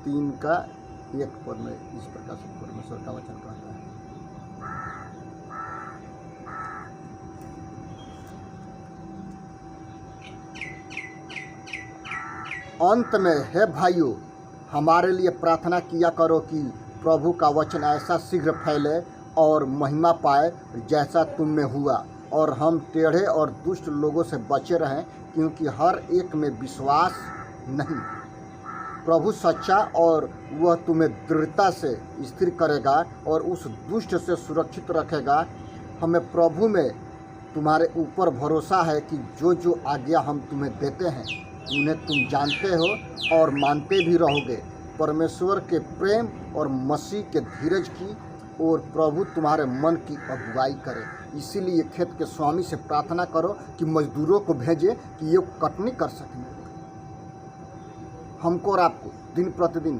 3 का 1 पद में इस प्रकार से परमेश्वर का वचन कहता है। अंत में हे भाइयों, हमारे लिए प्रार्थना किया करो कि प्रभु का वचन ऐसा शीघ्र फैले और महिमा पाए जैसा तुम में हुआ, और हम टेढ़े और दुष्ट लोगों से बचे रहें, क्योंकि हर एक में विश्वास नहीं। प्रभु सच्चा और वह तुम्हें दृढ़ता से स्थिर करेगा और उस दुष्ट से सुरक्षित रखेगा। हमें प्रभु में तुम्हारे ऊपर भरोसा है कि जो जो आज्ञा हम तुम्हें देते हैं उन्हें तुम जानते हो और मानते भी रहोगे। परमेश्वर के प्रेम और मसीह के धीरज की और प्रभु तुम्हारे मन की अगुवाई करे। इसीलिए खेत के स्वामी से प्रार्थना करो कि मजदूरों को भेजे कि ये कटनी कर सकें। हमको और आपको दिन प्रतिदिन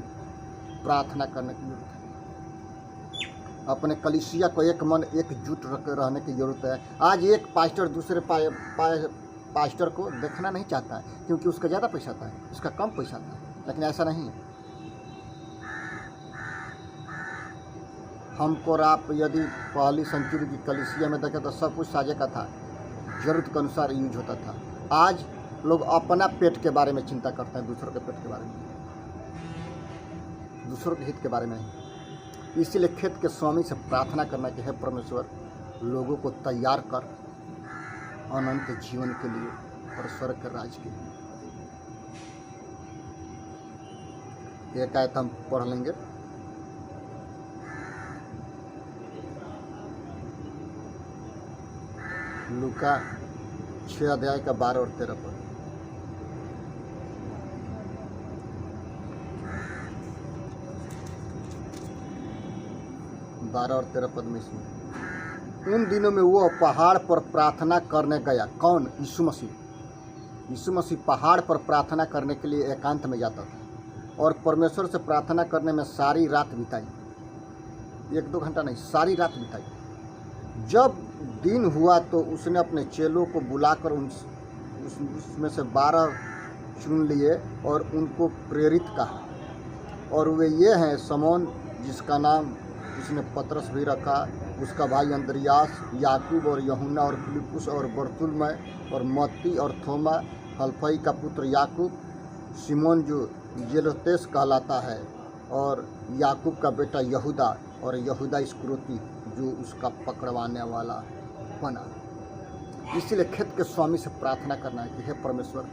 प्रार्थना करने की जरूरत है। अपने कलीसिया को एक मन एकजुट रहने की जरूरत है। आज एक पास्टर दूसरे पास्टर को देखना नहीं चाहता है, क्योंकि उसका ज़्यादा पैसा आता है, उसका कम पैसा आता है। लेकिन ऐसा नहीं है। हमको और आप यदि पहली सेंचुरी की कलीसिया में देखें तो सब कुछ साझे का था, जरूरत के अनुसार यूज होता था। आज लोग अपना पेट के बारे में चिंता करते हैं, दूसरों के पेट के बारे में, दूसरों के हित के बारे में नहीं। इसीलिए खेत के स्वामी से प्रार्थना करना कि हे परमेश्वर, लोगों को तैयार कर अनंत जीवन के लिए और स्वर्ग के राज के लिए। एक आयत हम पढ़ लेंगे। लूका 6 अध्याय का 12 और 13 पद। बारह और 13 पद में इसमें उन दिनों में वो पहाड़ पर प्रार्थना करने गया। कौन? यीशु मसीह। यीशु मसीह पहाड़ पर प्रार्थना करने के लिए एकांत में जाता था और परमेश्वर से प्रार्थना करने में सारी रात बिताई। 1-2 घंटा नहीं, सारी रात बिताई। जब दिन हुआ तो उसने अपने चेलों को बुलाकर उसमें से 12 चुन लिए और उनको प्रेरित कहा। और वे ये हैं: शमौन जिसका नाम उसने पतरस भी रखा, उसका भाई अंद्रियास, याकूब और यूहन्ना और फिलिप्पुस और बरतुल्मै और मत्ती और थोमा, हल्फई का पुत्र याकूब, सिमोन जो जेलोतेस कहलाता है, और याकूब का बेटा यहूदा, और यहूदा इस्करियोती जो उसका पकड़वाने वाला बना। इसलिए खेत के स्वामी से प्रार्थना करना है कि हे परमेश्वर,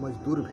मजदूर